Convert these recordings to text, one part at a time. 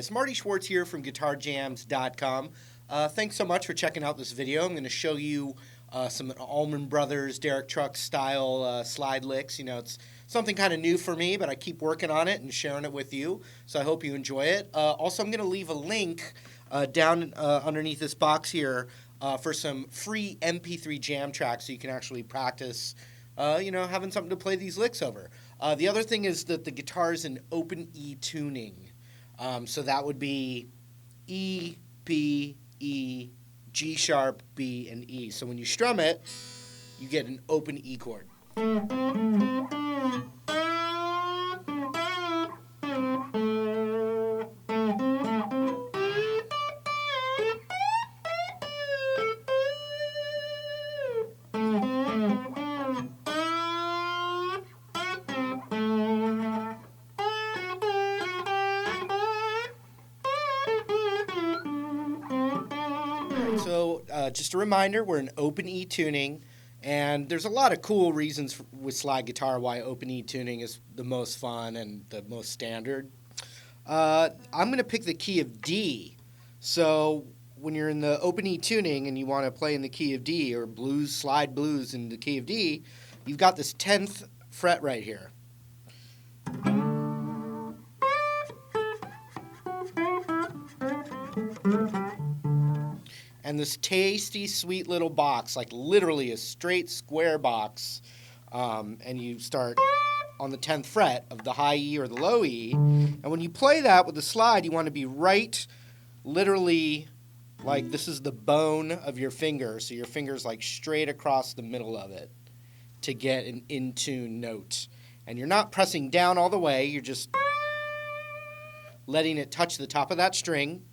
guys, Marty Schwartz here from GuitarJamz.com. Thanks so much for checking out this video. I'm going to show you some Allman Brothers, Derek Trucks style slide licks. You know, it's something kind of new for me, but I keep working on it and sharing it with you, so I hope you enjoy it. Also, I'm going to leave a link down underneath this box here for some free MP3 jam tracks so you can actually practice having something to play these licks over. The other thing is that the guitar is in open E tuning. So that would be E, B, E, G sharp, B, and E. So when you strum it, you get an open E chord. So just a reminder, we're in open E tuning, and there's a lot of cool reasons with slide guitar why open E tuning is the most fun and the most standard. I'm going to pick the key of D. So when you're in the open E tuning and you want to play in the key of D, or blues, slide blues in the key of D, you've got this 10th fret right here. And this tasty, sweet little box, like literally a straight square box, and you start on the 10th fret of the high E or the low E. And when you play that with the slide, you want to be right, literally, like this is the bone of your finger, so your finger's like straight across the middle of it to get an in-tune note. And you're not pressing down all the way, you're just letting it touch the top of that string.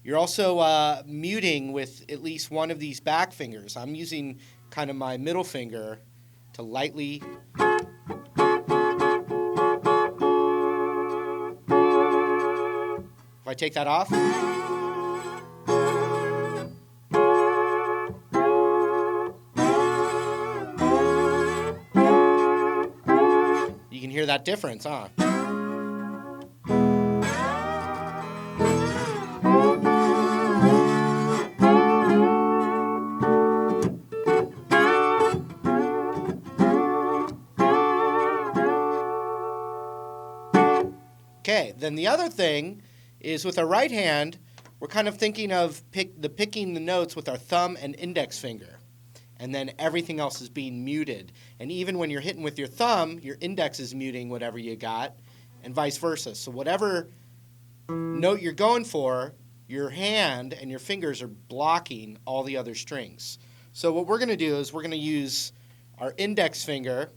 You're also muting with at least one of these back fingers. I'm using kind of my middle finger to lightly. If I take that off, you can hear that difference, huh? Okay, then the other thing is with our right hand, we're kind of thinking of picking the notes with our thumb and index finger. And then everything else is being muted. And even when you're hitting with your thumb, your index is muting whatever you got, and vice versa. So whatever note you're going for, your hand and your fingers are blocking all the other strings. So what we're going to do is we're going to use our index finger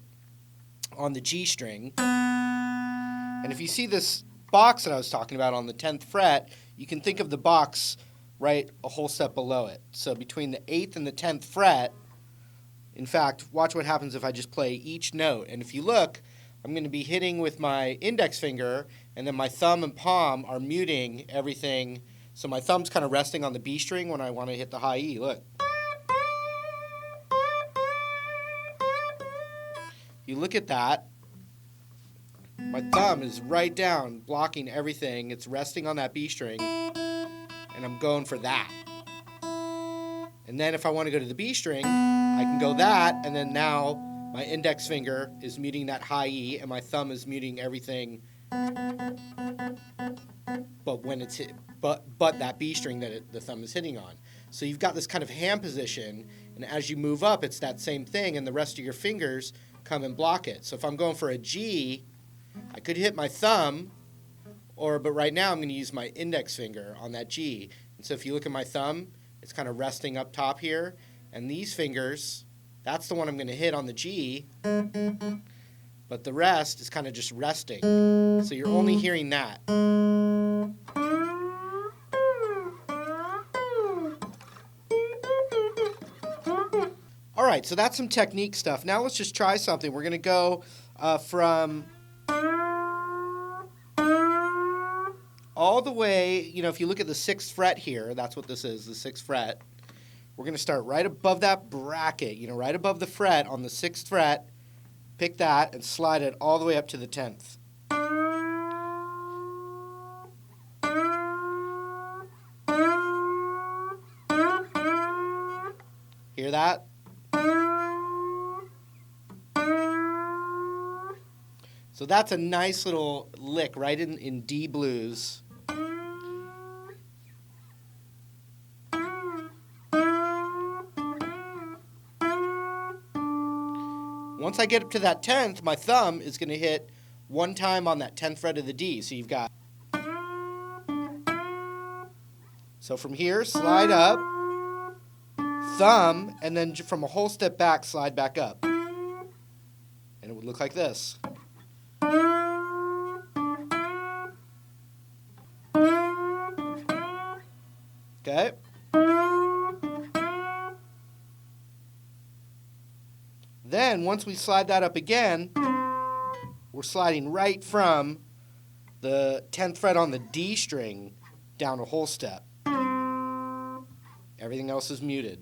on the G string. And if you see this box that I was talking about on the 10th fret, you can think of the box right a whole step below it. So between the 8th and the 10th fret, in fact, watch what happens if I just play each note. And if you look, I'm going to be hitting with my index finger, and then my thumb and palm are muting everything. So my thumb's kind of resting on the B string when I want to hit the high E. Look. You look at that. My thumb is right down, blocking everything. It's resting on that B string, and I'm going for that. And then if I want to go to the B string, I can go that, and then now my index finger is muting that high E, and my thumb is muting everything but when it's hit, but that B string that the thumb is hitting on. So you've got this kind of hand position, and as you move up, it's that same thing, and the rest of your fingers come and block it. So if I'm going for a G, I could hit my thumb, but right now I'm going to use my index finger on that G. And so if you look at my thumb, it's kind of resting up top here. And these fingers, that's the one I'm going to hit on the G, but the rest is kind of just resting. So you're only hearing that. All right, so that's some technique stuff. Now let's just try something. We're going to go from all the way, if you look at the 6th fret here, that's what this is, the 6th fret. We're going to start right above that bracket, right above the fret on the 6th fret. Pick that and slide it all the way up to the 10th. Hear that? So that's a nice little lick right in D blues. Once I get up to that 10th, my thumb is going to hit one time on that 10th fret of the D. So you've got... So from here, slide up, thumb, and then from a whole step back, slide back up. And it would look like this. Okay? Then, once we slide that up again, we're sliding right from the 10th fret on the D string down a whole step. Everything else is muted.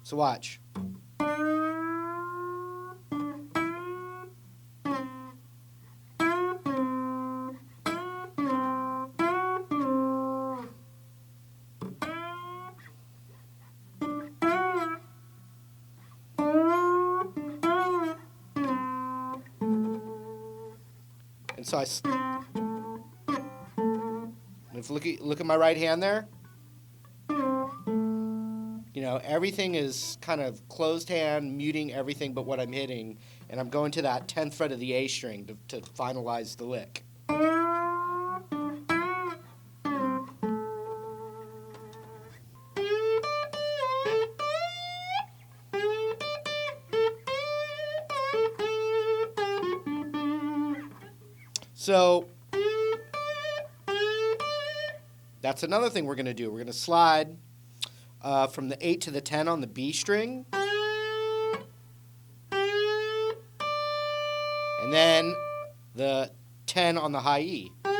So watch. And so if look at my right hand there. You know, everything is kind of closed hand, muting everything but what I'm hitting, and I'm going to that 10th fret of the A string to finalize the lick. So that's another thing we're going to do. We're going to slide from the 8 to the 10 on the B string. And then the 10 on the high E. I'm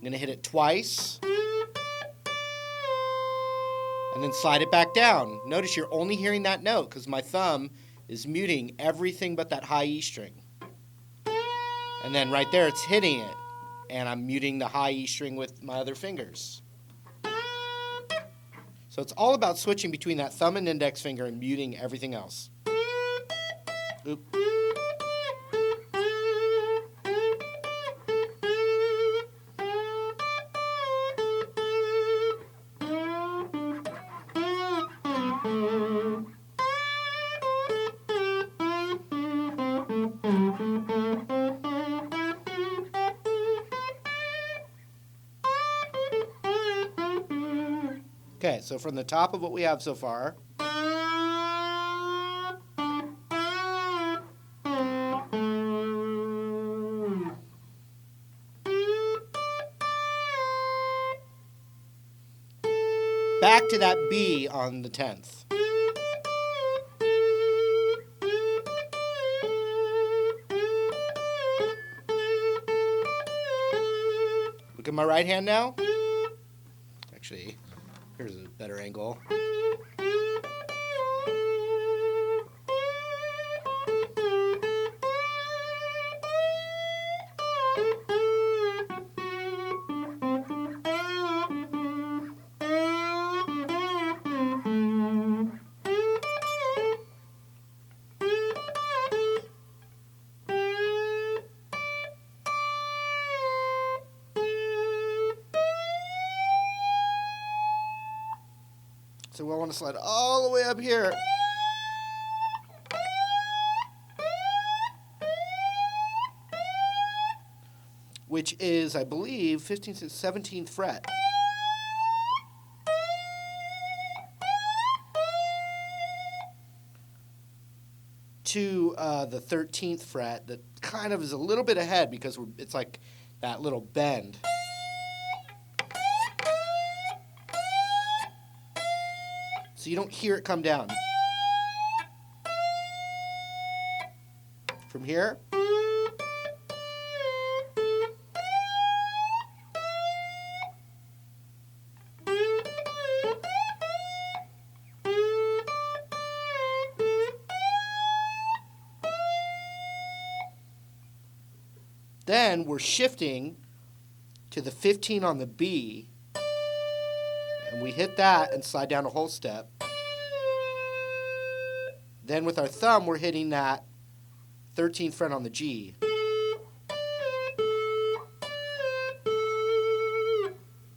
going to hit it twice. And then slide it back down. Notice you're only hearing that note because my thumb is muting everything but that high E string. And then right there it's hitting it. And I'm muting the high E string with my other fingers. So it's all about switching between that thumb and index finger and muting everything else. Oop. Okay, so from the top of what we have so far, back to that B on the 10th. Look at my right hand now. Actually, here's a better angle. So we'll want to slide all the way up here. Which is, I believe, 15th and 17th fret. To the 13th fret that kind of is a little bit ahead because it's like that little bend. So you don't hear it come down. From here. Then we're shifting to the 15 on the B. And we hit that and slide down a whole step. Then with our thumb, we're hitting that 13th fret on the G.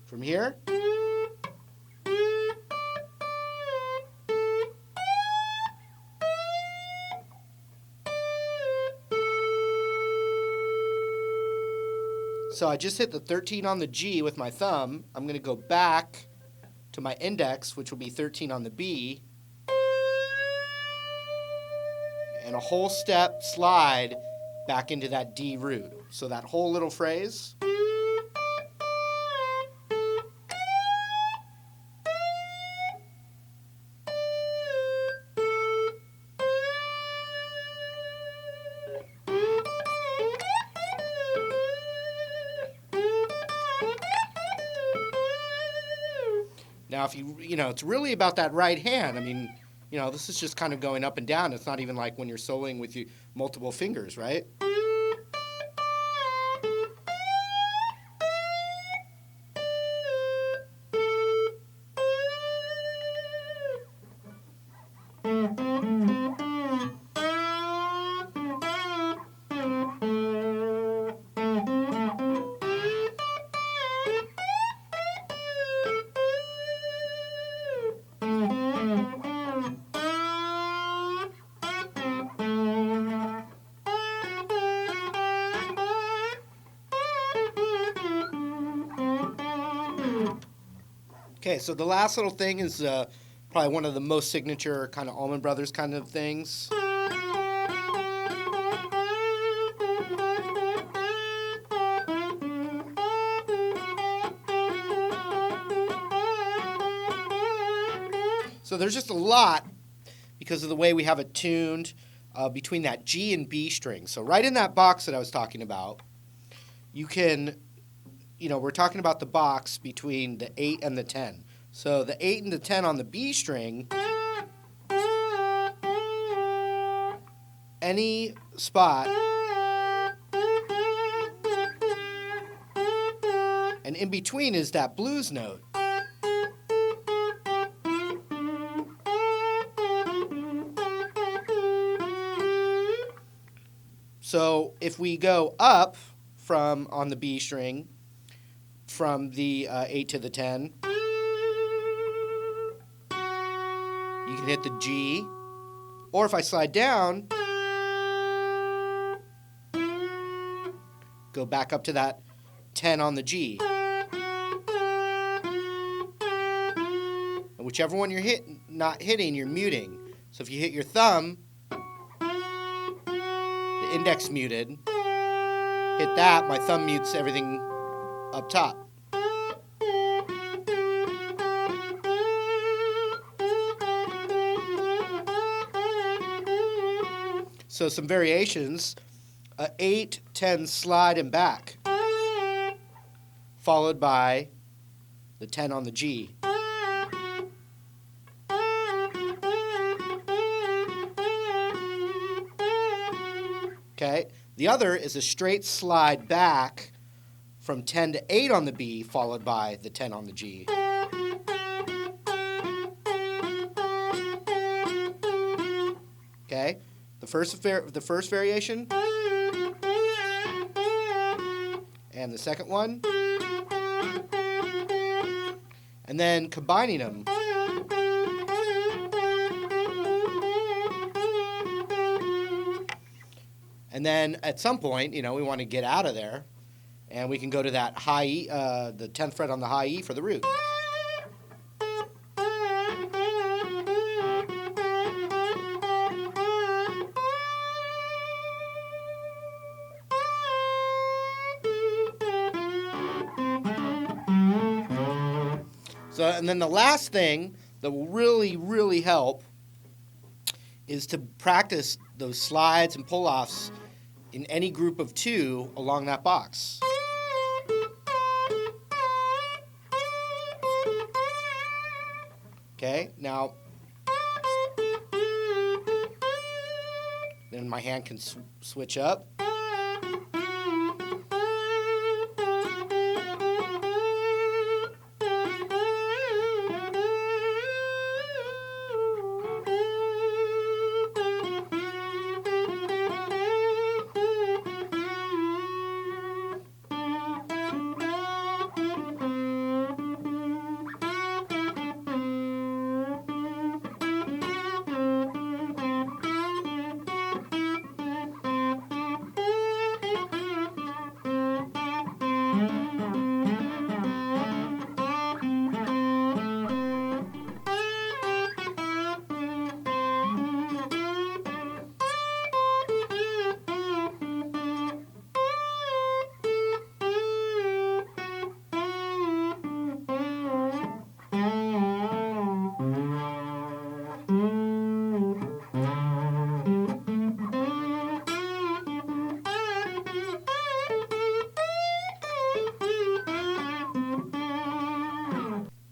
From here, so I just hit the 13 on the G with my thumb. I'm going to go back to my index, which will be 13 on the B, and a whole step slide back into that D root. So that whole little phrase. Now, if it's really about that right hand. I mean, this is just kind of going up and down. It's not even like when you're soloing with your multiple fingers, right? Okay, so the last little thing is probably one of the most signature kind of Allman Brothers kind of things. So there's just a lot because of the way we have it tuned between that G and B string. So right in that box that I was talking about, you can, we're talking about the box between the 8 and the 10. So the 8 and the 10 on the B string, any spot, and in between is that blues note. So if we go up from on the B string, from the 8 to the 10, you can hit the G, or if I slide down, go back up to that 10 on the G. And whichever one you're not hitting, you're muting. So if you hit your thumb, the index muted, hit that, my thumb mutes everything up top. So some variations, 8, 10 slide and back, followed by the 10 on the G. Okay, the other is a straight slide back from 10 to 8 on the B, followed by the 10 on the G. Okay, the first variation, and the second one, and then combining them. And then at some point, we want to get out of there, and we can go to that high E, the 10th fret on the high E for the root. So, and then the last thing that will really, really help is to practice those slides and pull-offs in any group of 2 along that box. Okay, now, then my hand can switch up.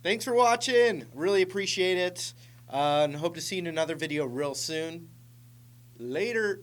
Thanks for watching. Really appreciate it. And hope to see you in another video real soon. Later.